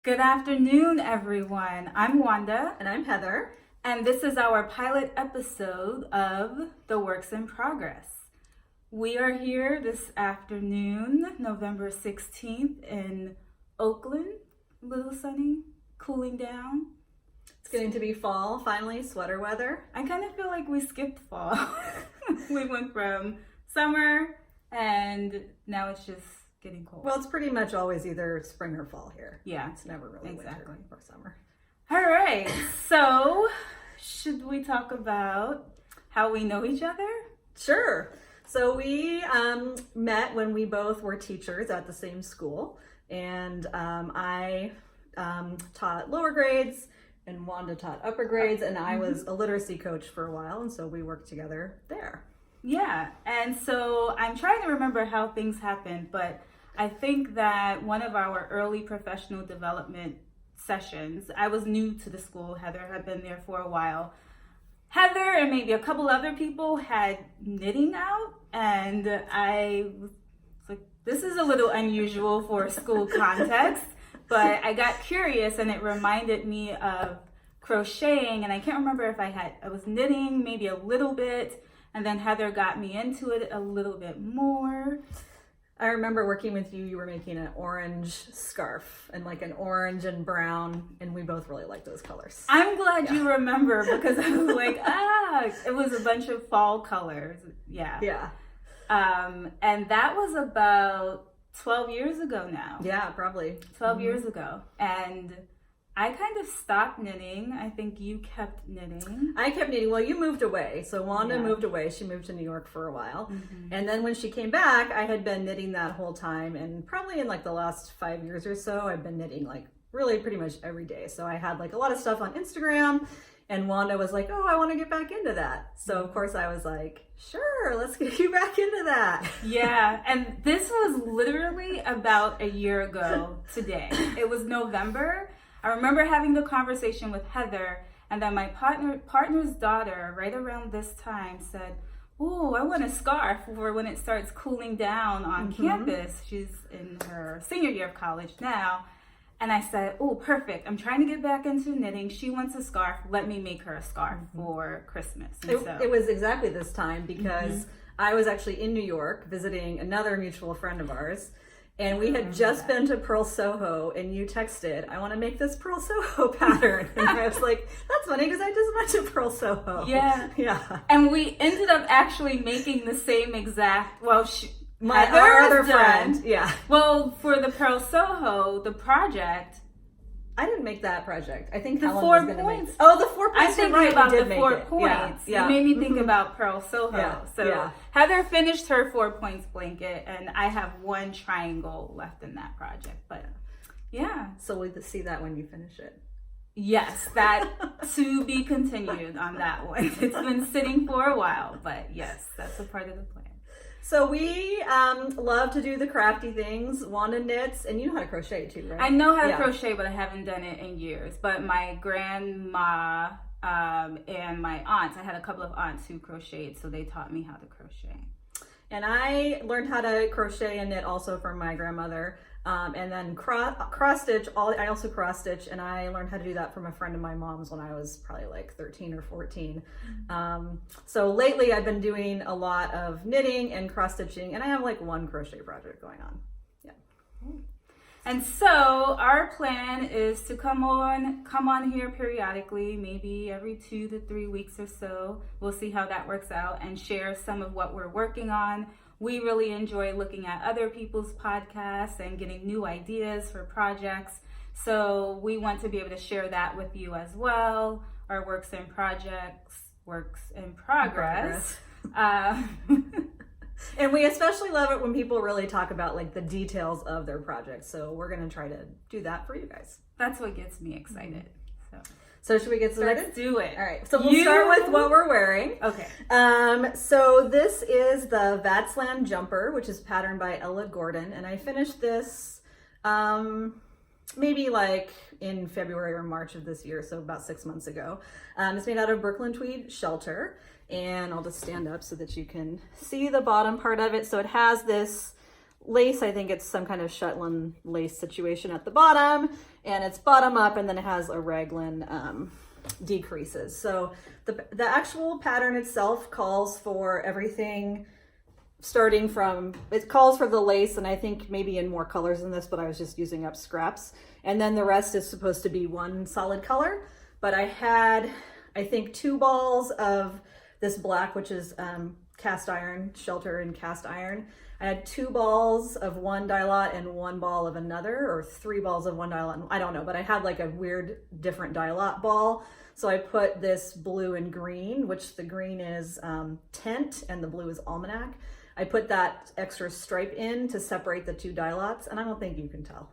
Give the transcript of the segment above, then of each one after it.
Good afternoon, everyone. I'm Wanda, And I'm Heather. and this is our pilot episode of The Works in Progress. We are here this afternoon, November 16th, in Oakland. A little sunny, cooling down. It's getting to be fall, finally, sweater weather. I kind of feel like we skipped fall. We went from summer, and now it's just getting cold. Well, it's pretty much always either spring or fall here. Yeah, It's never really exactly. winter or summer. All right, so should we talk about how we know each other? Sure. So we met when we both were teachers at the same school. And I taught lower grades and Wanda taught upper grades. And I was a literacy coach for a while. And so we worked together there. Yeah, and so I'm trying to remember how things happened, but I think that one of our early professional development sessions, I was new to the school. Heather had been there for a while. Heather and maybe a couple other people had knitting out, and I was like, this is a little unusual for a school context, but I got curious and it reminded me of crocheting, and I can't remember if I was knitting maybe a little bit, and then Heather got me into it a little bit more. I remember working with you. You were making an orange scarf and like an orange and brown. And we both really liked those colors. I'm glad you remember because I was like, it was a bunch of fall colors. Yeah. Yeah. And that was about 12 years ago now. Yeah, probably. 12 years ago. And I kind of stopped knitting. I think you kept knitting. I kept knitting. Well, you moved away. So Wanda Yeah. moved away. She moved to New York for a while. And then when she came back, I had been knitting that whole time. And probably in like the last 5 years or so, I've been knitting like really pretty much every day. So I had like a lot of stuff on Instagram. And Wanda was like, oh, I want to get back into that. So of course I was like, sure, let's get you back into that. Yeah, and this was literally about a year ago today. It was November. I remember having the conversation with Heather, and then my partner's daughter, right around this time, said, "Oh, I want a scarf for when it starts cooling down on campus." She's in her senior year of college now. And I said, "Oh, perfect. I'm trying to get back into knitting. She wants a scarf. Let me make her a scarf for Christmas." And It was exactly this time because I was actually in New York visiting another mutual friend of ours. And we had just been to Pearl Soho, and you texted, I want to make this Pearl Soho pattern. And I was like, that's funny because I just went to Pearl Soho. Yeah. Yeah. And we ended up actually making the same exact, well, Our other Heather's friend. done. Yeah. Well, for the Pearl Soho, the project, I didn't make that project. I think the Helen 4 was going to make points. it. Oh, the 4 points. I'm You're thinking right. about we did the make 4 it. points. Yeah. You made me think about Pearl Soho. Yeah. So Yeah. Heather finished her 4 points blanket, and I have one triangle left in that project. But yeah. So we'll see that when you finish it. Yes, that to be continued on that one. It's been sitting for a while, but yes, that's a part of the plan. So we love to do the crafty things. Wanda knits, and you know how to crochet too, right? I know how to Yeah. crochet, but I haven't done it in years. But my grandma and my aunts, I had a couple of aunts who crocheted, so they taught me how to crochet. And I learned how to crochet and knit also from my grandmother. And then cross stitch. I also cross stitch, and I learned how to do that from a friend of my mom's when I was probably like 13 or 14. So lately I've been doing a lot of knitting and cross stitching, and I have like one crochet project going on. Yeah. And so our plan is to come on here periodically, maybe every 2 to 3 weeks or so. We'll see how that works out, and share some of what we're working on. We really enjoy looking at other people's podcasts and getting new ideas for projects. So we want to be able to share that with you as well. Our works in progress. And we especially love it when people really talk about like the details of their projects. So we're going to try to do that for you guys. That's what gets me excited. So should we get started? Let's do it. All right. So we'll start with what we're wearing. Okay. So this is the Vatsland jumper, which is patterned by Ella Gordon. And I finished this maybe like in February or March of this year. So about 6 months ago. It's made out of Brooklyn tweed shelter. And I'll just stand up so that you can see the bottom part of it. So it has this lace. I think it's some kind of Shetland lace situation at the bottom, and it's bottom up, and then it has a raglan decreases. So the actual pattern itself calls for everything starting from, it calls for the lace, and I think maybe in more colors than this, but I was just using up scraps. And then the rest is supposed to be one solid color. But I had, I think, 2 balls of this black, which is cast iron, shelter and cast iron. I had 2 balls of one dye lot and 1 ball of another, or 3 balls of one dye lot. I don't know, but I had like a weird different dye lot ball. So I put this blue and green, which the green is Tent and the blue is Almanac. I put that extra stripe in to separate the 2 dye lots, and I don't think you can tell.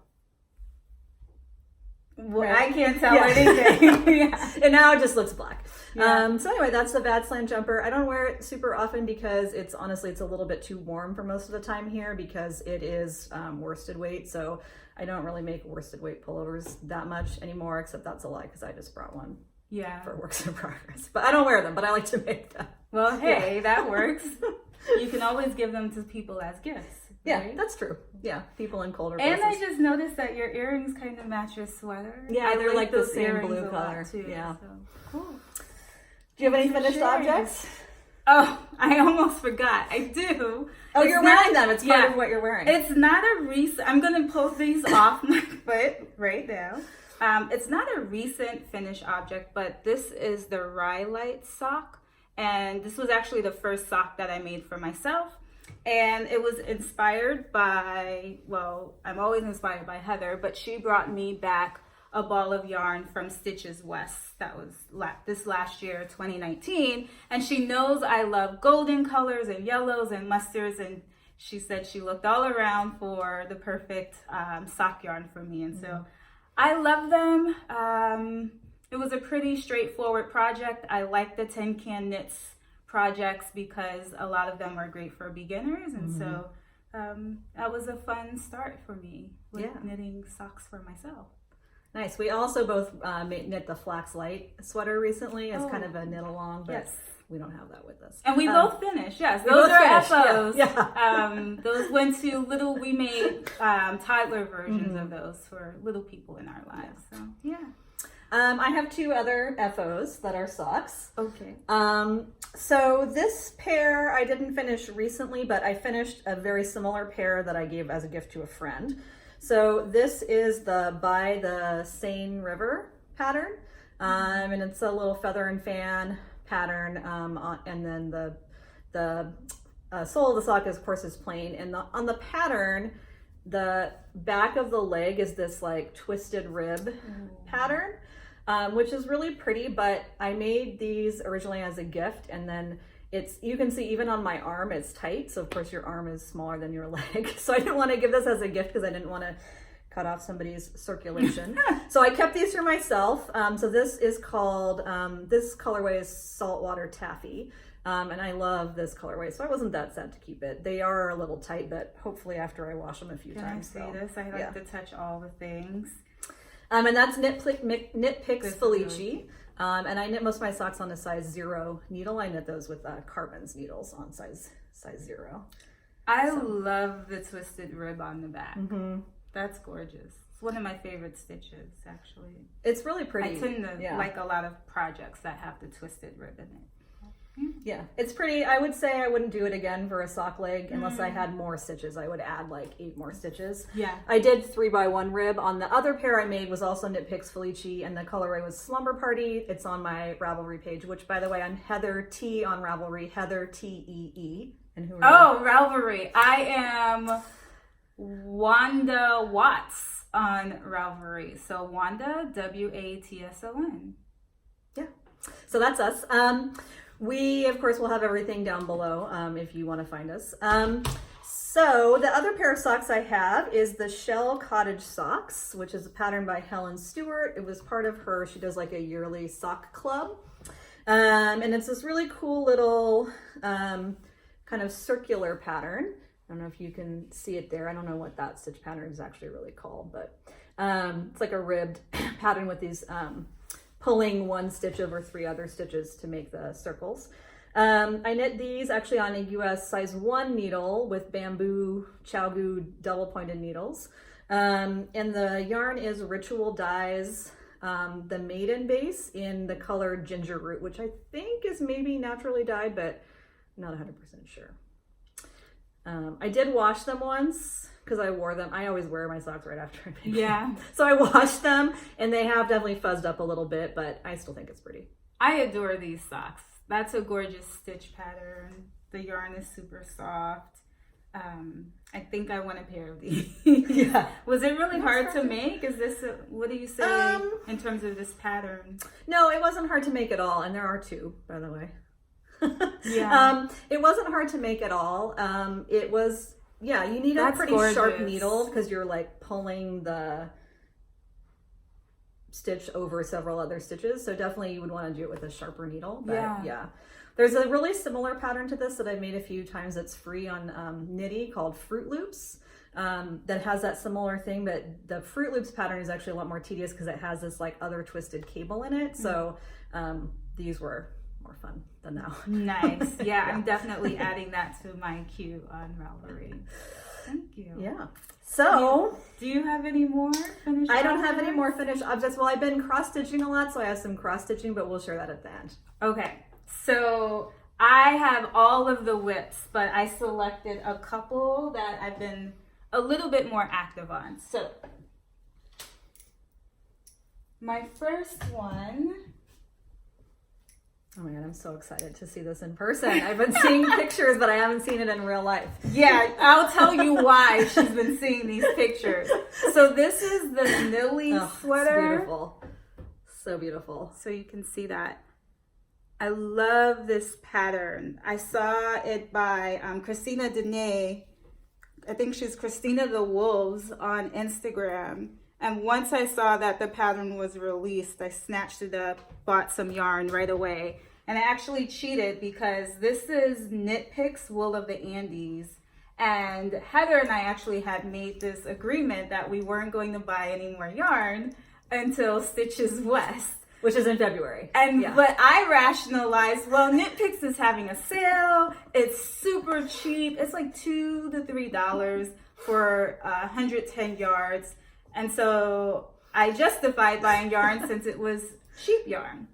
Well, I can't tell anything. Yeah. And now it just looks black. Yeah. So anyway, that's the bad slant jumper. I don't wear it super often because it's honestly, it's a little bit too warm for most of the time here because it is worsted weight. So I don't really make worsted weight pullovers that much anymore, except that's a lie because I just brought one. Yeah. For works in progress. But I don't wear them, but I like to make them. Well, hey, that works. You can always give them to people as gifts. Yeah, right? that's true. Yeah, people in colder And places. I just noticed that your earrings kind of match your sweater. Yeah, I they're like the those same earrings blue a lot, color. too, Yeah. So, cool. Do you have any Thanks for finished sharing. objects? Oh, I almost forgot. I do. Oh, It's you're not- wearing them. It's part yeah. of what you're wearing. It's not a recent, I'm going to post these off my foot right now. It's not a recent finished object, but this is the Rhyolite sock. And this was actually the first sock that I made for myself. And it was inspired by, well, I'm always inspired by Heather, but she brought me back a ball of yarn from Stitches West. That was this last year, 2019. And she knows I love golden colors and yellows and mustards. And she said she looked all around for the perfect sock yarn for me. And so I love them. It was a pretty straightforward project. I like the Tin Can Knits projects because a lot of them are great for beginners. And so that was a fun start for me with knitting socks for myself. Nice. We also both knit the Flax Light sweater recently as kind of a knit along, but we don't have that with us. And we both finished, yes. We Those both are finished, FOs. yeah. Those went to we made toddler versions of those for little people in our lives. So, yeah. I have 2 other FOs that are socks. Okay. So this pair I didn't finish recently, but I finished a very similar pair that I gave as a gift to a friend. So this is the By the Seine River pattern, and it's a little feather and fan pattern, and then the sole of the sock is, of course, is plain, and on the pattern, the back of the leg is this like twisted rib pattern, which is really pretty, but I made these originally as a gift, and then you can see even on my arm, it's tight. So of course your arm is smaller than your leg. So I didn't want to give this as a gift because I didn't want to cut off somebody's circulation. So I kept these for myself. So this is called, this colorway is Saltwater Taffy. And I love this colorway, so I wasn't that sad to keep it. They are a little tight, but hopefully after I wash them a few times. Can I say this? I like to touch all the things. And that's Knit Picks Felice. Really... and I knit most of my socks on a size 0 needle. I knit those with Carbon's needles on size 0. I love the twisted rib on the back. That's gorgeous. It's one of my favorite stitches, actually. It's really pretty. I tend to like a lot of projects that have the twisted rib in it. Yeah, it's pretty. I would say I wouldn't do it again for a sock leg unless I had more stitches. I would add like 8 more stitches. Yeah. I did 3x1 rib. On the other pair I made was also Knit Picks Felice, and the colorway was Slumber Party. It's on my Ravelry page, which, by the way, I'm Heather T on Ravelry, Heather Tee. And who are you? Ravelry. I am Wanda Watts on Ravelry. So Wanda, WATSON. Yeah. So that's us. We, of course, will have everything down below if you want to find us. So the other pair of socks I have is the Shell Cottage socks, which is a pattern by Helen Stewart. It was part of she does like a yearly sock club. And it's this really cool little kind of circular pattern. I don't know if you can see it there. I don't know what that stitch pattern is actually really called, but it's like a ribbed pattern with these pulling one stitch over 3 other stitches to make the circles. I knit these actually on a US size 1 needle with bamboo Chow double pointed needles. And the yarn is Ritual Dyes, the Maiden base in the color Ginger Root, which I think is maybe naturally dyed, but I'm not 100% sure. I did wash them once because I wore them. I always wear my socks right after I make them. Yeah. So I washed them and they have definitely fuzzed up a little bit, but I still think it's pretty. I adore these socks. That's a gorgeous stitch pattern. The yarn is super soft. I think I want a pair of these. Yeah. Was it really hard to make? Is this, what do you say in terms of this pattern? No, it wasn't hard to make at all. And there are two, by the way. Yeah. It wasn't hard to make at all. It was, yeah, you need a pretty sharp needle because you're like pulling the stitch over several other stitches. So definitely you would want to do it with a sharper needle. But yeah. There's a really similar pattern to this that I've made a few times that's free on Knitty called Fruit Loops that has that similar thing, but the Fruit Loops pattern is actually a lot more tedious because it has this like other twisted cable in it. So these were more fun than that one. Nice. Yeah, I'm definitely adding that to my queue on Ravelry. Thank you. Yeah. So, do you have any more finished I don't have any more finished objects. Well, I've been cross-stitching a lot, so I have some cross-stitching, but we'll share that at the end. Okay. So I have all of the whips, but I selected a couple that I've been a little bit more active on. So my first one. Oh my God, I'm so excited to see this in person. I've been seeing pictures, but I haven't seen it in real life. Yeah, I'll tell you why she's been seeing these pictures. So this is the Nilly sweater. It's beautiful. So beautiful. So you can see that. I love this pattern. I saw it by Christina Dene. I think she's Christina the Wolves on Instagram. And once I saw that the pattern was released, I snatched it up, bought some yarn right away. And I actually cheated because this is Knit Picks Wool of the Andes. And Heather and I actually had made this agreement that we weren't going to buy any more yarn until Stitches West. Which is in February. And but I rationalized, well, Knit Picks is having a sale. It's super cheap. It's like $2 to $3 for 110 yards. And so I justified buying yarn since it was cheap yarn.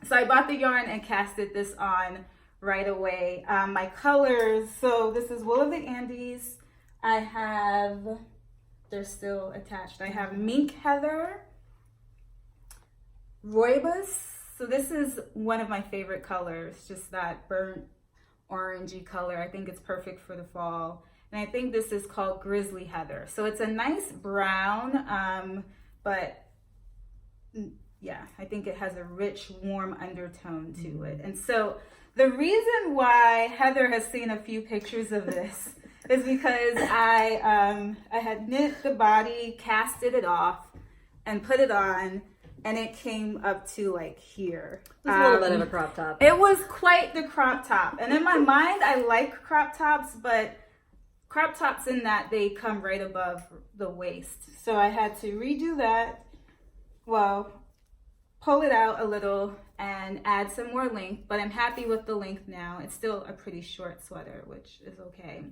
So I bought the yarn and casted this on right away. My colors, so this is Wool of the Andes. I have, they're still attached. I have Mink Heather, Rooibos. So this is one of my favorite colors, just that burnt orangey color. I think it's perfect for the fall. And I think this is called Grizzly Heather. So it's a nice brown, but yeah, I think it has a rich, warm undertone to it. And so the reason why Heather has seen a few pictures of this is because I had knit the body, casted it off, and put it on, and it came up to like here. It was a little bit of a crop top. It was quite the crop top. And in my mind, I like crop tops, but crop tops in that they come right above the waist. So I had to redo that. Well, pull it out a little and add some more length, but I'm happy with the length now. It's still a pretty short sweater, which is okay.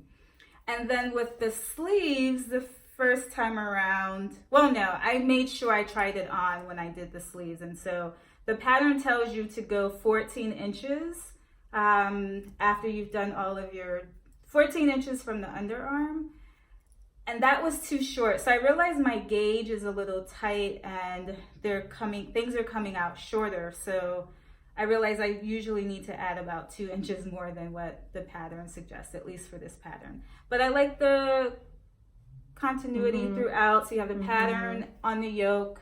And then with the sleeves, the first time around, well, no, I made sure I tried it on when I did the sleeves. And so the pattern tells you to go 14 inches after you've done all of your 14 inches from the underarm. And that was too short. So I realized my gauge is a little tight and things are coming out shorter. So I realized I usually need to add about 2 inches more than what the pattern suggests, at least for this pattern. But I like the continuity throughout. So you have the pattern on the yoke.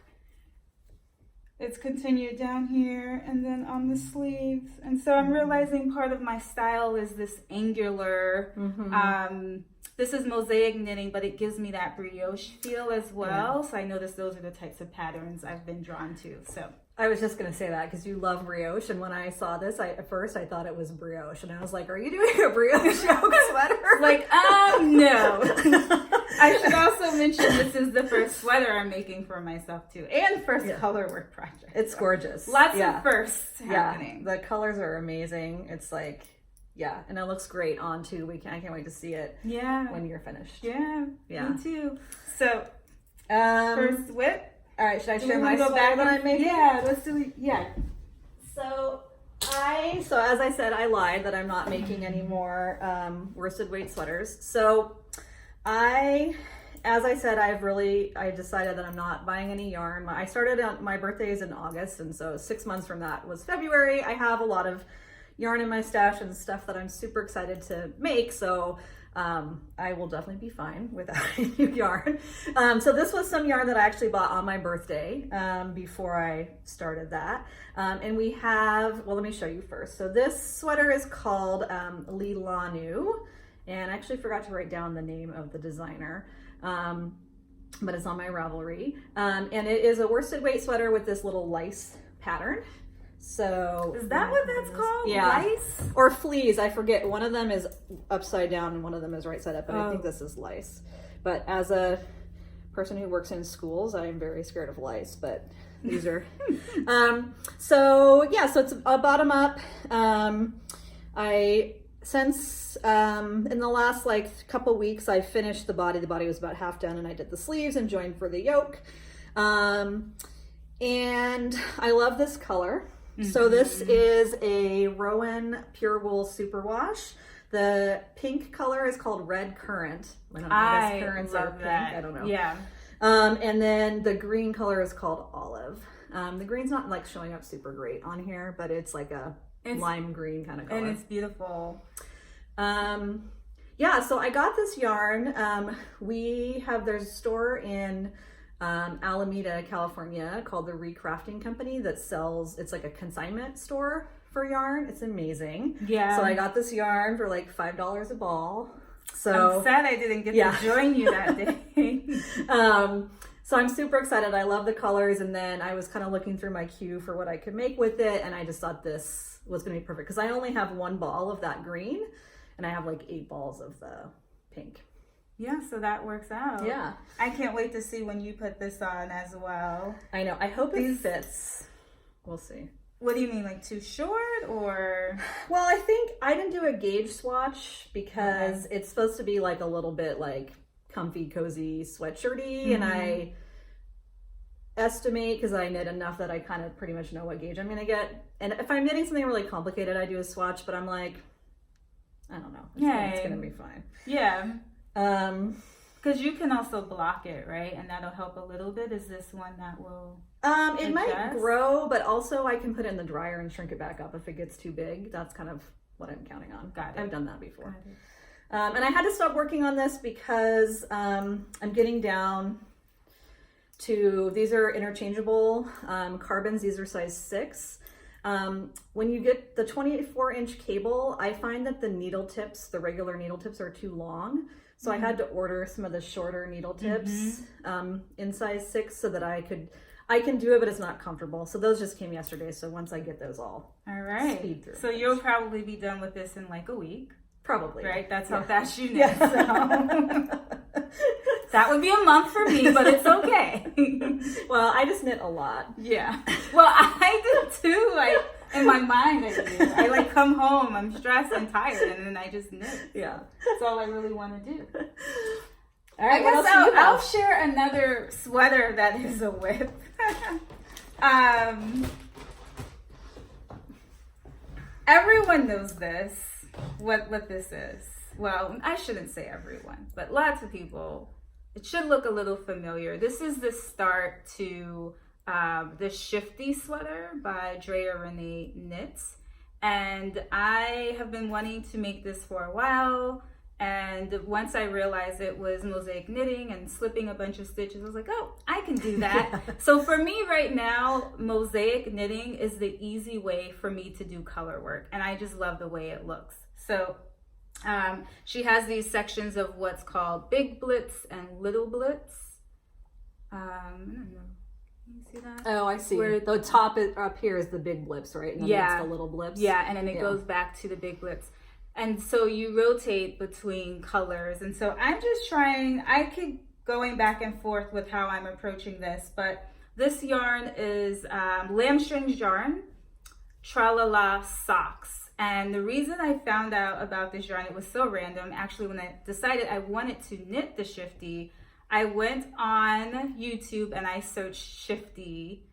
It's continued down here and then on the sleeves. And so I'm realizing part of my style is this angular, this is mosaic knitting, but it gives me that brioche feel as well. Yeah. So I noticed those are the types of patterns I've been drawn to. So I was just going to say that because you love brioche. And when I saw this, at first I thought it was brioche. And I was like, are you doing a brioche yoke sweater? Like, no. I should also mention this is the first sweater I'm making for myself too, and first color work project. It's gorgeous. Lots of firsts happening. The colors are amazing. It's like, and it looks great on too. I can't wait to see it. When you're finished. Yeah. Me too. So, first whip. All right, should I share my sweater that I'm making? Yeah, let's do it. Yeah. So as I said, I lied that I'm not making any more worsted weight sweaters. So as I said, I decided that I'm not buying any yarn. I started on my birthday is in August, and so 6 months from that was February. I have a lot of yarn in my stash and stuff that I'm super excited to make. So I will definitely be fine without any new yarn. So this was some yarn that I actually bought on my birthday before I started that. And we have, well, let me show you first. So this sweater is called Lilanu, and I actually forgot to write down the name of the designer, but it's on my Ravelry. And it is a worsted weight sweater with this little lice pattern. So is that what that's called? Lice? Or fleas, I forget. One of them is upside down and one of them is right side up, but I think this is lice. But as a person who works in schools, I am very scared of lice, but these are so it's a bottom up. Since in the last couple weeks I finished the body. The body was about half done, and I did the sleeves and joined for the yoke. And I love this color. So this is a Rowan Pure Wool Superwash. The pink color is called Red Currant. I guess currants are pink. I don't know. Yeah. And then the green color is called Olive. The green's not showing up super great on here, but it's like a lime green kind of color. And it's beautiful. So I got this yarn. There's a store in Alameda, California called the Recrafting Company that sells, it's like a consignment store for yarn. It's amazing. Yeah. So I got this yarn for $5 a ball. So I'm sad I didn't get to join you that day. So I'm super excited. I love the colors. And then I was kind of looking through my queue for what I could make with it. And I just thought this was going to be perfect because I only have one ball of that green and I have 8 balls of the pink. Yeah, so that works out. Yeah. I can't wait to see when you put this on as well. I know. I hope it fits. We'll see. What do you mean, too short or? Well, I think I didn't do a gauge swatch because it's supposed to be a little bit comfy, cozy, sweatshirty. And I estimate, because I knit enough that I kind of pretty much know what gauge I'm going to get. And if I'm knitting something really complicated, I do a swatch, but I'm I don't know. It's going to be fine. Yeah. Because you can also block it, right? And that'll help a little bit. Is this one that will it might grow, but also I can put it in the dryer and shrink it back up if it gets too big. That's kind of what I'm counting on. Got it. I've done that before. And I had to stop working on this because I'm getting down to, these are interchangeable carbons. These are size 6. When you get the 24-inch cable, I find that the needle tips, the regular needle tips, are too long. So I had to order some of the shorter needle tips in size 6 so that I can do it, but it's not comfortable. So those just came yesterday. So once I get those all right. Speed through. So you'll probably be done with this in a week. Probably. Right? That's how fast you knit. So. That would be a month for me, but it's okay. Well, I just knit a lot. Yeah. Well, I do too. In my mind, I do. I come home, I'm stressed and tired, and then I just knit. Yeah. That's all I really want to do. All right, I guess I'll share another sweater that is a whip. Everyone knows this, what this is. Well, I shouldn't say everyone, but lots of people. It should look a little familiar. This is the start to the Shifty Sweater by Drea Renee Knits. And I have been wanting to make this for a while. And once I realized it was mosaic knitting and slipping a bunch of stitches, I was like, oh, I can do that. So for me right now, mosaic knitting is the easy way for me to do color work. And I just love the way it looks. So she has these sections of what's called big blitz and little blitz. I don't know. You see that? Oh, I see. Where the top up here is the big blips, right? And then that's the little blips. Yeah, and then it goes back to the big blitz. And so you rotate between colors. And so I'm just trying, I keep going back and forth with how I'm approaching this, but this yarn is lamb strings yarn, Tralala Socks. And the reason I found out about this yarn, it was so random. Actually, when I decided I wanted to knit the Shifty, I went on YouTube and I searched Shifty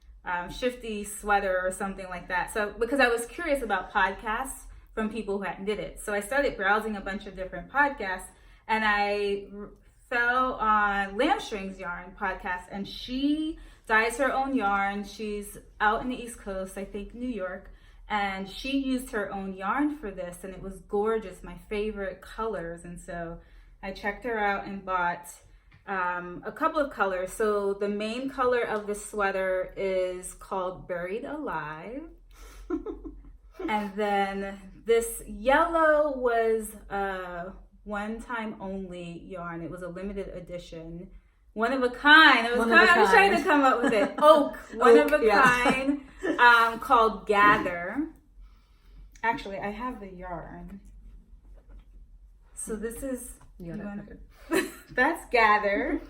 Sweater or something like that. So because I was curious about podcasts from people who had knit it. So I started browsing a bunch of different podcasts, and I fell on Lamb Strings Yarn podcast, and she dyes her own yarn. She's out in the East Coast, I think New York, and she used her own yarn for this, and it was gorgeous, my favorite colors. And so I checked her out and bought a couple of colors. So the main color of the sweater is called Buried Alive. And then this yellow was a one-time only yarn. It was a limited edition. One of a kind. I was trying to come up with it. Oak. One of a kind. Called Gather. Actually, I have the yarn. So this is... That's Gather.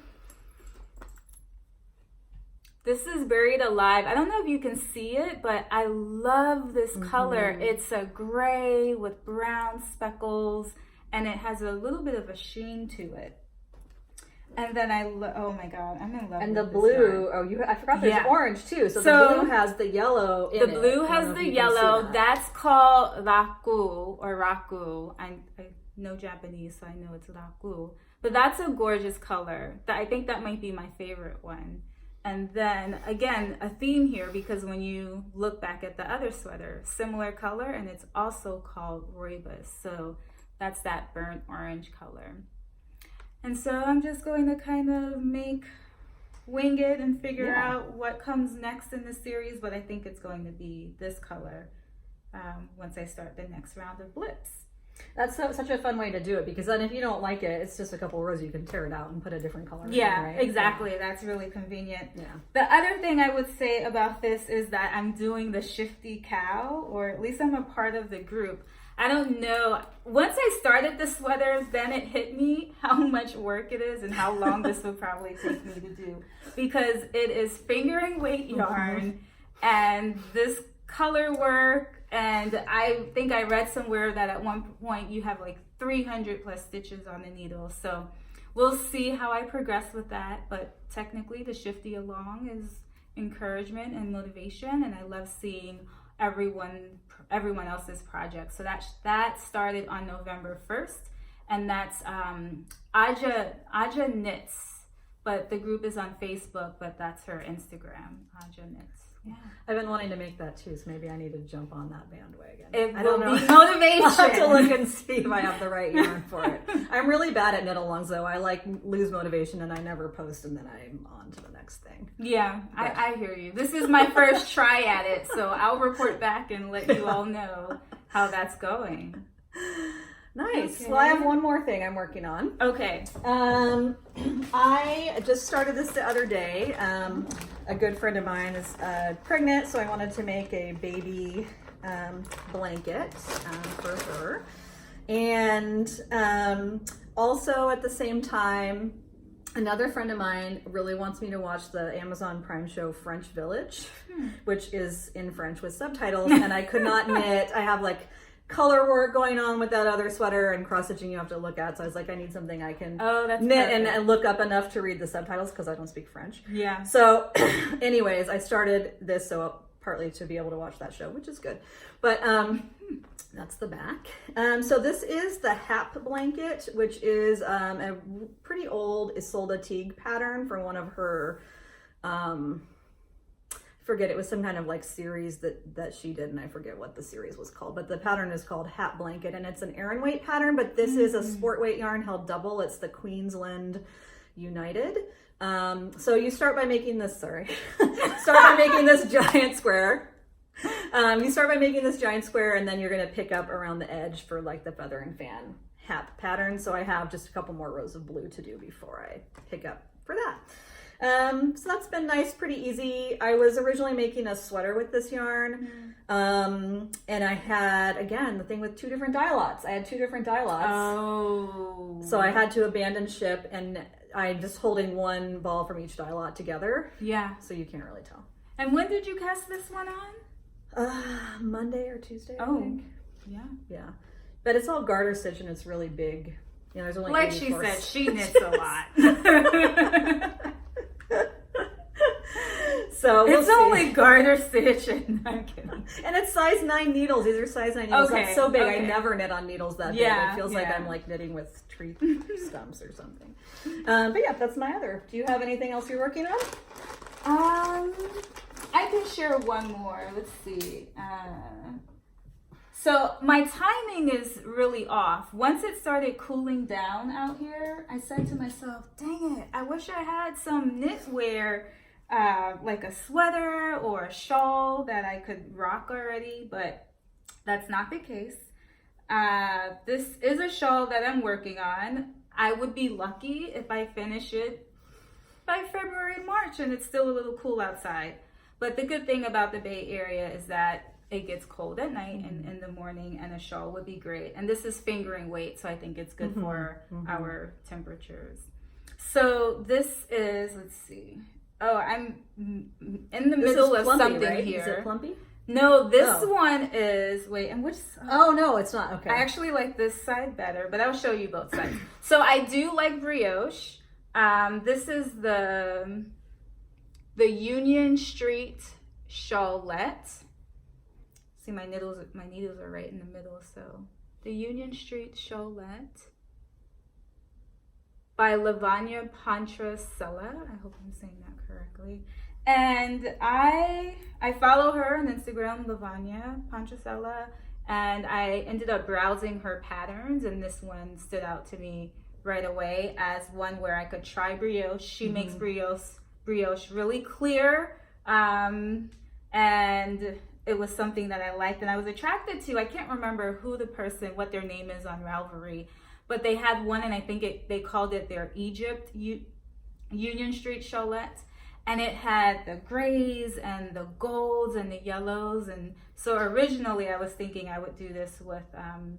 This is Buried Alive. I don't know if you can see it, but I love this color. It's a gray with brown speckles, and it has a little bit of a sheen to it. And then oh my God, I'm in love. And with the this blue, yarn. I forgot there's orange too. So the blue has the yellow in it. The blue has the yellow. That's called Raku or Raku. I know Japanese, so I know it's Raku. But that's a gorgeous color. I think that might be my favorite one. And then again, a theme here, because when you look back at the other sweater, similar color, and it's also called Roibus. So that's that burnt orange color. And so I'm just going to kind of wing it and figure out what comes next in the series, but I think it's going to be this color once I start the next round of blips. That's such a fun way to do it, because then if you don't like it, it's just a couple rows, you can tear it out and put a different color in, right? Exactly. That's really convenient. Yeah. The other thing I would say about this is that I'm doing the Shifty Cow, or at least I'm a part of the group. I don't know. Once I started the sweater, then it hit me how much work it is and how long this would probably take me to do, because it is fingering weight yarn and this color work. And I think I read somewhere that at one point you have like 300 plus stitches on the needle. So we'll see how I progress with that. But technically the Shifty Along is encouragement and motivation. And I love seeing everyone else's project. So that started on November 1st. And that's Aja Knits. But the group is on Facebook, but that's her Instagram, Aja Knits. Yeah. I've been wanting to make that too, so maybe I need to jump on that bandwagon. I don't know. Motivation. I'll have to look and see if I have the right yarn for it. I'm really bad at knit-alongs though. I lose motivation and I never post, and then I'm on to the next thing. Yeah, I hear you. This is my first try at it, so I'll report back and let you all know how that's going. Nice. Okay. Well, I have one more thing I'm working on. Okay. I just started this the other day. A good friend of mine is pregnant, so I wanted to make a baby blanket for her. And also at the same time, another friend of mine really wants me to watch the Amazon Prime show French Village, which is in French with subtitles, and I could not knit. I have like color work going on with that other sweater and cross stitching you have to look at, so I was like, I need something I can knit and look up enough to read the subtitles, because I don't speak French. Yeah. So anyways, I started this so partly to be able to watch that show, which is good. But that's the back. So this is the Hap blanket, which is a pretty old Isolde Teague pattern from one of her forget, it was some kind of like series that she did, and I forget what the series was called, but the pattern is called Hat Blanket, and it's an Aran weight pattern, but this is a sport weight yarn held double. It's the Queensland United. So you start by making this, giant square. You start by making this giant square, and then you're going to pick up around the edge for like the feather and fan Hap pattern. So I have just a couple more rows of blue to do before I pick up for that. So that's been nice, pretty easy. I was originally making a sweater with this yarn. And I had, again, the thing with 2 different dye lots. I had 2 different dye lots. Oh. So I had to abandon ship, and I'm just holding one ball from each dye lot together. Yeah. So you can't really tell. And when did you cast this one on? Monday or Tuesday, I Oh. think. Yeah. Yeah. But it's all garter stitch, and it's really big. You know, there's only Like she 84 said, she knits a lot. So we'll It's see. only garter stitch, and I'm kidding. And it's size 9 needles. These are size 9 needles. Okay, That's so big. I okay. never knit on needles that Yeah, big. It feels like yeah. I'm like knitting with tree stumps or something. But yeah, that's my other. Do you have anything else you're working on? I can share one more. Let's see. So my timing is really off. Once it started cooling down out here, I said to myself, dang it, I wish I had some knitwear, like a sweater or a shawl that I could rock already, but that's not the case. This is a shawl that I'm working on. I would be lucky if I finish it by February, March, and it's still a little cool outside. But the good thing about the Bay Area is that it gets cold at night and in the morning, and a shawl would be great. And this is fingering weight, so I think it's good for our temperatures. So this is, let's see. Oh, I'm in the middle of plumpy, something right? here. Is it plumpy? No, this one is, wait, and which side? Oh, no, it's not. Okay. I actually like this side better, but I'll show you both sides. So I do like brioche. This is the Union Street Shawlette. See, my needles are right in the middle. So the Union Street Shawlette by Lavanya Pantrasella. I hope I'm saying that correctly. And I follow her on Instagram, Lavanya Pantrasella, and I ended up browsing her patterns, and this one stood out to me right away as one where I could try brioche. She makes brioche really clear, and it was something that I liked and I was attracted to. I can't remember what their name is on Ravelry, but they had one, and I think they called it their Egypt Union Street Shawlette. And it had the grays and the golds and the yellows. And so originally I was thinking I would do this with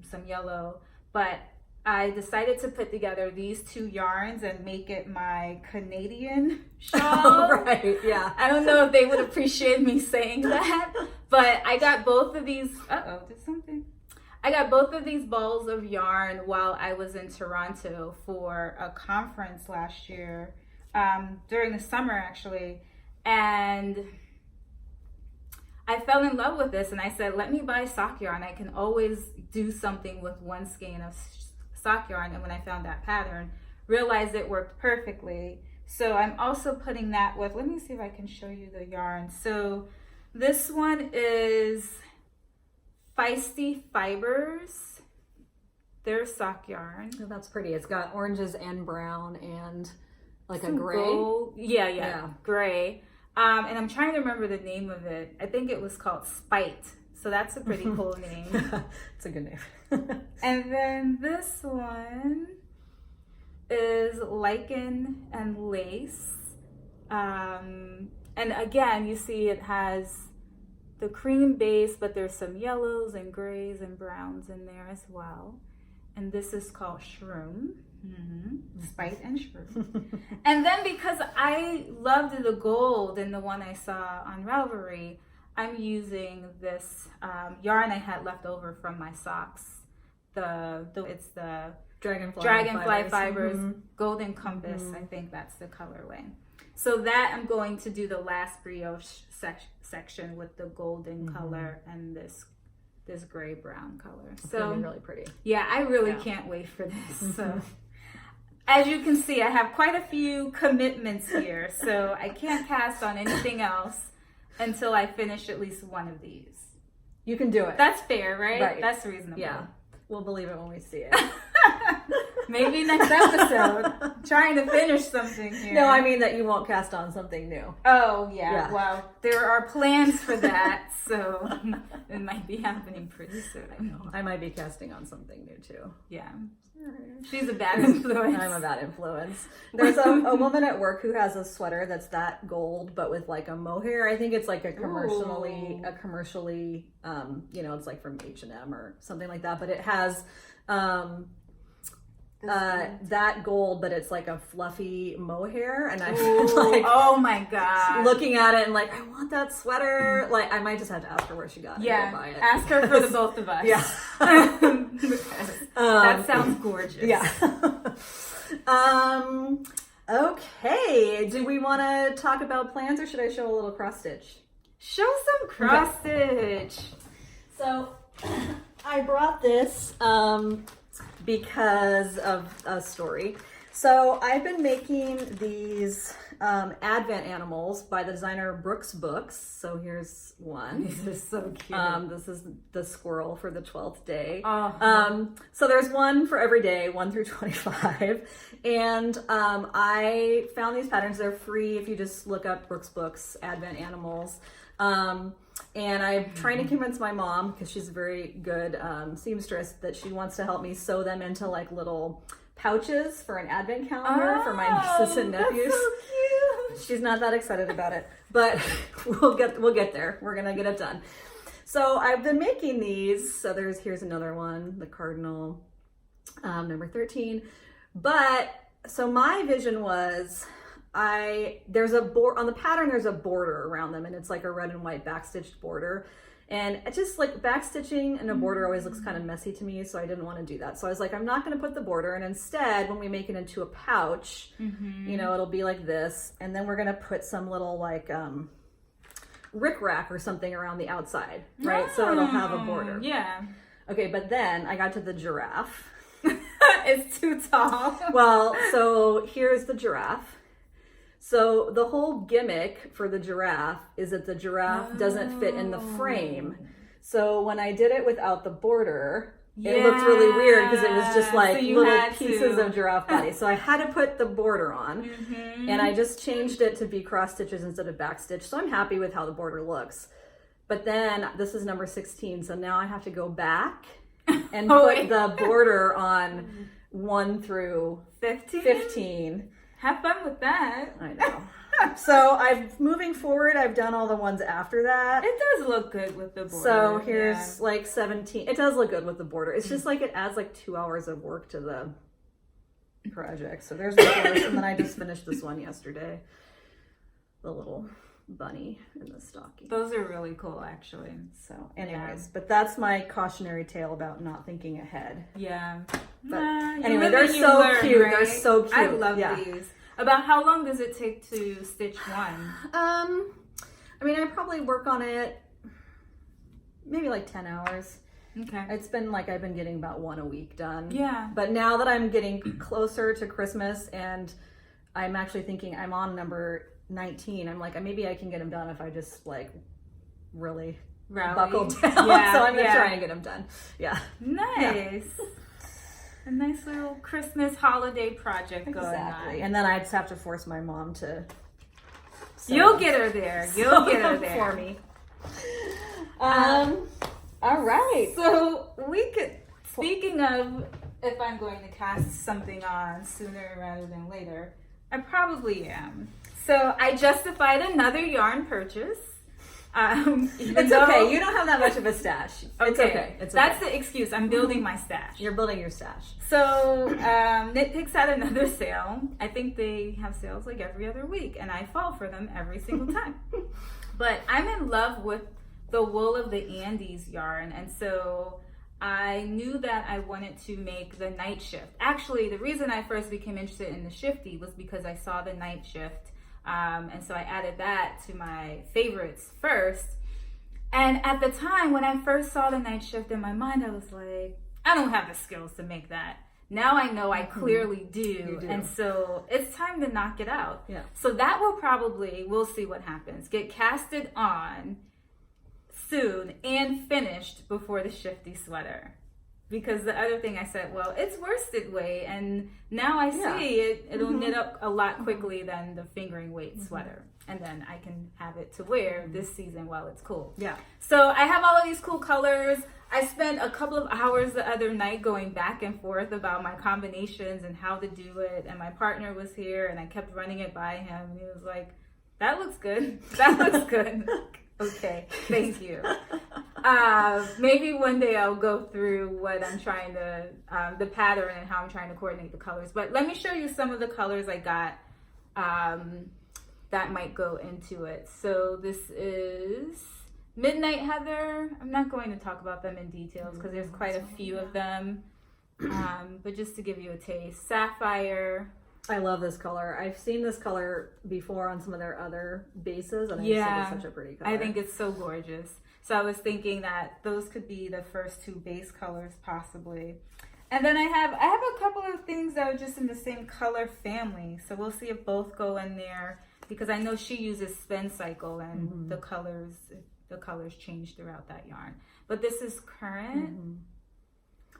some yellow, but I decided to put together these 2 yarns and make it my Canadian shawl. Right, yeah. I don't know if they would appreciate me saying that, but I got both of these. I got both of these balls of yarn while I was in Toronto for a conference last year. During the summer actually, and I fell in love with this, and I said, let me buy sock yarn. I can always do something with one skein of sock yarn. And when I found that pattern, realized it worked perfectly. So I'm also putting that with, let me see if I can show you the yarn. So this one is Feisty Fibers, their sock yarn. Oh, that's pretty. It's got oranges and brown and like Some a gray. gold. Yeah, gray. And I'm trying to remember the name of it. I think it was called Spite. So that's a pretty cool name. It's a good name. And then this one is Lichen and Lace. And again, you see it has the cream base, but there's some yellows and grays and browns in there as well. And this is called Shroom. Spite and Shroom. And then because I loved the gold in the one I saw on Ravelry, I'm using this yarn I had left over from my socks. It's the Dragonfly Fibers Golden Compass. I think that's the colorway. So that I'm going to do the last brioche section with the golden color and this gray brown color. It's so gonna be really pretty. Yeah, I really can't wait for this. So as you can see, I have quite a few commitments here, so I can't cast on anything else until I finish at least one of these. You can do it. That's fair, right? Right. That's reasonable. Yeah. We'll believe it when we see it. Maybe next episode. Trying to finish something here. No, I mean that you won't cast on something new. Oh, yeah. Well, there are plans for that, so it might be happening pretty soon. I might be casting on something new too. Yeah. She's a bad influence. I'm a bad influence. There's a woman at work who has a sweater that's that gold, but with like a mohair. I think it's like a commercially, it's like from H&M or something like that. But it has that gold, but it's like a fluffy mohair. And I'm like, oh my god, looking at it and like, I want that sweater. Like, I might just have to ask her where she got it. Yeah, and go buy it. ask her for the both of us. Yeah. That sounds gorgeous. Yeah. Okay. Do we want to talk about plans, or should I show a little cross stitch? Show some cross stitch. So I brought this because of a story. So I've been making these Advent animals by the designer Brooks Books. So here's one. This is so cute. This is the squirrel for the 12th day. Oh. So there's one for every day, 1 through 25. And I found these patterns. They're free if you just look up Brooks Books Advent Animals. And I'm trying to convince my mom, because she's a very good seamstress, that she wants to help me sew them into like little pouches for an advent calendar for my nieces and nephews. That's so cute. She's not that excited about it, but we'll get there. We're gonna get it done. So I've been making these. So here's another one, the cardinal, number 13. But so my vision was, there's a on the pattern, there's a border around them, and it's like a red and white backstitched border. And it just like backstitching and a border always looks kind of messy to me, so I didn't want to do that. So I was like, I'm not going to put the border, and instead, when we make it into a pouch, it'll be like this, and then we're going to put some little like rickrack or something around the outside, right? So it'll have a border. Yeah. Okay, but then I got to the giraffe. It's too tall. Well, so here's the giraffe. So the whole gimmick for the giraffe is that the giraffe doesn't fit in the frame. So when I did it without the border, it looked really weird because it was just like so little pieces of giraffe body. So I had to put the border on, and I just changed it to be cross stitches instead of back stitch. So I'm happy with how the border looks. But then this is number 16, so now I have to go back and put the border on 1 through 15. Have fun with that. I know. So moving forward, I've done all the ones after that. It does look good with the border. So here's like 17. It does look good with the border. It's just like it adds like 2 hours of work to the project. So there's the first, and then I just finished this one yesterday. The little bunny in the stocking. Those are really cool, actually. So anyways, but that's my cautionary tale about not thinking ahead. Yeah. But anyway, they're so cute. Right? They're so cute. I love these. About how long does it take to stitch one? I mean, I probably work on it maybe like 10 hours. Okay. It's been like I've been getting about 1 a week done. Yeah. But now that I'm getting closer to Christmas, and I'm actually thinking I'm on number 19, I'm like, maybe I can get them done if I just like really buckle down. Yeah, So I'm gonna try and get them done. Yeah. Nice. Yeah. A nice little Christmas holiday project going on. Exactly. And then I just have to force my mom to. You'll get her there. You'll get her there for me. All right. So we could. Speaking of, if I'm going to cast something on sooner rather than later, I probably am. So I justified another yarn purchase. It's okay. You don't have that much of a stash. It's okay. That's the excuse. I'm building my stash. You're building your stash. So Knit Picks had another sale. I think they have sales like every other week, and I fall for them every single time. But I'm in love with the Wool of the Andes yarn, and so I knew that I wanted to make the night shift. Actually, the reason I first became interested in the Shifty was because I saw the night shift. And so I added that to my favorites first. And at the time when I first saw the night shift, in my mind, I was like, I don't have the skills to make that. Now I know I clearly do. You do. And so it's time to knock it out. Yeah. So that will probably, we'll see what happens, get casted on soon and finished before the Shifty Sweater. because the other thing I said, well, it's worsted weight, and now I see it'll knit up a lot quickly than the fingering weight sweater. And then I can have it to wear this season while it's cool. Yeah. So I have all of these cool colors. I spent a couple of hours the other night going back and forth about my combinations and how to do it. And my partner was here, and I kept running it by him. He was like, that looks good. That looks good. Okay, thank you. Maybe one day I'll go through what I'm trying to, the pattern and how I'm trying to coordinate the colors. But let me show you some of the colors I got that might go into it. So this is Midnight Heather. I'm not going to talk about them in details because there's quite a few of them. But just to give you a taste. Sapphire. I love this color. I've seen this color before on some of their other bases, and I just think it's such a pretty color. I think it's so gorgeous. So I was thinking that those could be the first two base colors possibly. And then I have a couple of things that are just in the same color family. So we'll see if both go in there, because I know she uses Spin Cycle, and the colors change throughout that yarn. But this is current.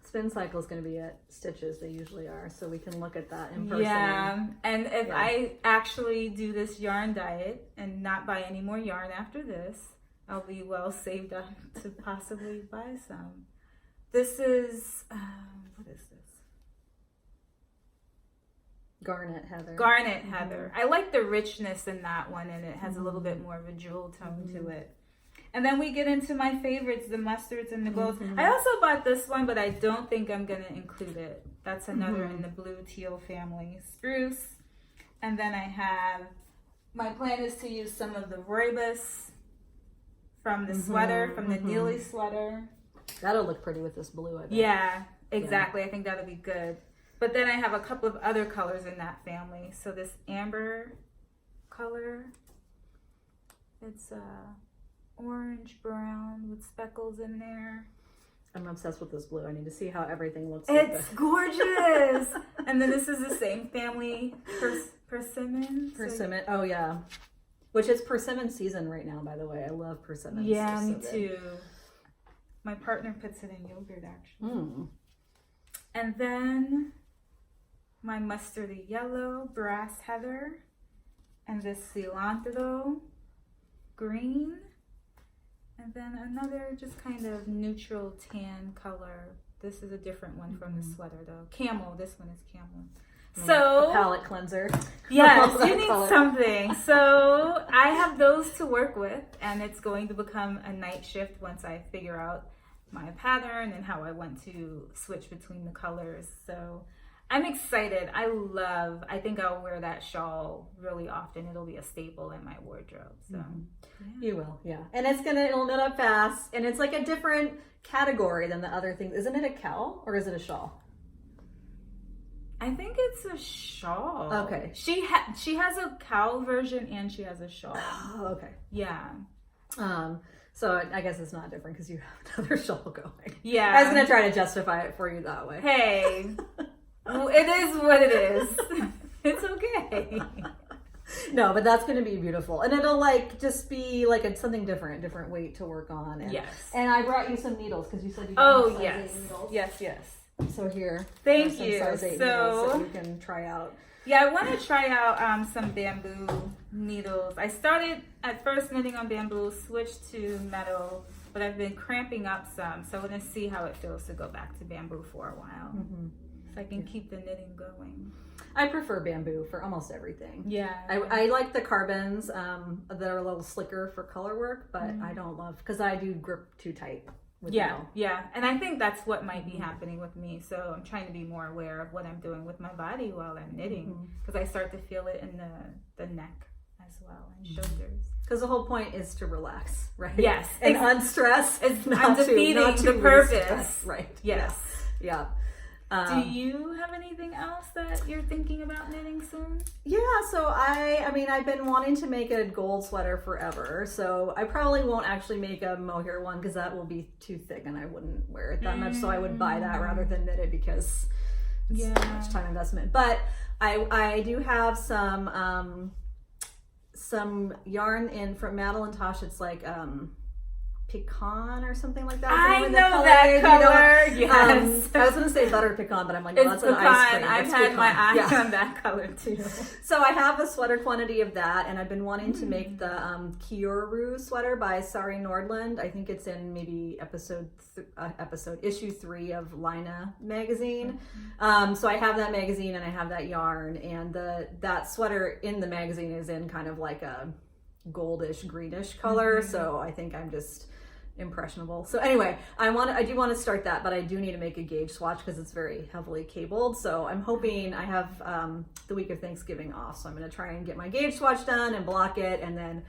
Spin Cycle is going to be at Stitches. They usually are, so we can look at that in person. Yeah, and if I actually do this yarn diet and not buy any more yarn after this, I'll be well saved up to possibly buy some. This is, what is this? Garnet Heather. Garnet Heather. I like the richness in that one, and it has a little bit more of a jewel tone to it. And then we get into my favorites, the mustards and the golds. I also bought this one, but I don't think I'm going to include it. That's another in the blue teal family. Spruce. And then I have, my plan is to use some of the Rooibos from the sweater, from the Neely sweater. That'll look pretty with this blue, I bet. Yeah, exactly. I think that'll be good. But then I have a couple of other colors in that family. So this amber color, it's orange brown with speckles in there. I'm obsessed with this blue. I need to see how everything looks. It's gorgeous. And then this is the same family, persimmon. Persimmon. Oh yeah, which is persimmon season right now, by the way. I love persimmon. Yeah, me too. My partner puts it in yogurt actually. And then my mustardy yellow, brass heather, and this cilantro green. And then another just kind of neutral tan color. This is a different one from the sweater though. Camel, this one is camel. So the palette cleanser. Yes, you need something. So I have those to work with, and it's going to become a night shift once I figure out my pattern and how I want to switch between the colors. So I'm excited. I think I'll wear that shawl really often. It'll be a staple in my wardrobe. So You will, yeah. And it'll knit up fast, and it's like a different category than the other things. Isn't it a cowl or is it a shawl? I think it's a shawl. Okay. She has a cowl version and she has a shawl. Oh, okay. Yeah. So I guess it's not different because you have another shawl going. Yeah. I was gonna try to justify it for you that way. Hey, well, it is what it is. It's okay. No, but that's gonna be beautiful, and it'll like just be like something different weight to work on. And, yes. And I brought you some needles because you said you. Oh yes. Yes. So here. Thank you. Size 8 needles that you can try out. Yeah, I want to try out some bamboo needles. I started at first knitting on bamboo, switched to metal, but I've been cramping up some, so I want to see how it feels to go back to bamboo for a while, so I can keep the knitting going. I prefer bamboo for almost everything. Yeah. I like the carbons that are a little slicker for color work, but I don't love, because I do grip too tight. Yeah, and I think that's what might be happening with me. So I'm trying to be more aware of what I'm doing with my body while I'm knitting, because I start to feel it in the neck as well and shoulders. Because the whole point is to relax, right? Yes, and unstress. I'm defeating the purpose, right? Yes. Yeah. Do you have anything else that you're thinking about knitting soon? Yeah, so I mean, I've been wanting to make a gold sweater forever, so I probably won't actually make a mohair one because that will be too thick and I wouldn't wear it that much, so I would buy that rather than knit it because it's too much time investment. But I do have some yarn in from Madeline Tosh. It's like pecan or something like that. I Remember know the that color. You know? Yes. I was going to say butter pecan, but I'm like, no, It's that's an pecan. ice cream. I've It's had pecan. my eye Yeah. on that color too. So I have a sweater quantity of that, and I've been wanting to make the Kyoru sweater by Sari Nordland. I think it's in maybe issue 3 of Lina magazine. So I have that magazine and I have that yarn, and that sweater in the magazine is in kind of like a goldish greenish color. So I think I'm just impressionable. So anyway, I do want to start that, but I do need to make a gauge swatch because it's very heavily cabled. So I'm hoping I have the week of Thanksgiving off, so I'm going to try and get my gauge swatch done and block it, and then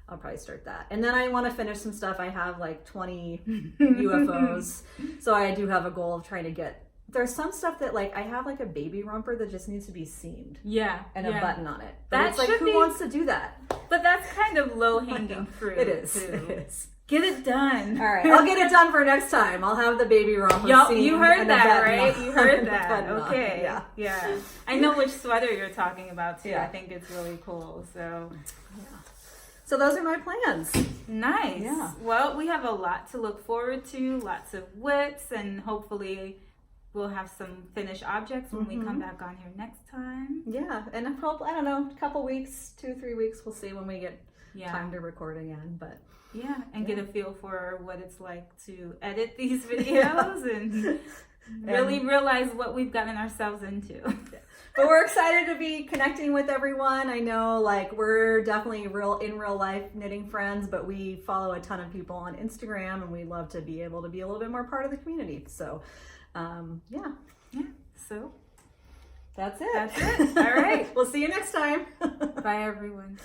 I'll probably start that. And then I want to finish some stuff. I have like 20 UFOs, so I do have a goal of trying to get. There's some stuff that like I have like a baby romper that just needs to be seamed. Yeah. And a button on it. But That it's like, should who be- wants to do that? But that's kind of low hanging fruit. It is. Too. It is. Get it done. All right, I'll get it done for next time. I'll have the baby romper. Yo, seamed you heard and a that, button right? on. You heard And a that. button on. Okay. Yeah. Yeah. I know which sweater you're talking about too. Yeah. I think it's really cool. So So those are my plans. nice. Yeah. Well, we have a lot to look forward to, lots of wits, and hopefully we'll have some finished objects when we come back on here next time. Yeah, and I hope, I don't know, a couple weeks, 2-3 weeks, we'll see when we get Yeah. time to record again. But Yeah, and get a feel for what it's like to edit these videos and really realize what we've gotten ourselves into. But we're excited to be connecting with everyone. I know, like, we're definitely in real life knitting friends, but we follow a ton of people on Instagram, and we love to be able to be a little bit more part of the community. So, yeah, So that's it. that's it. All right. We'll see you next time. Bye, everyone.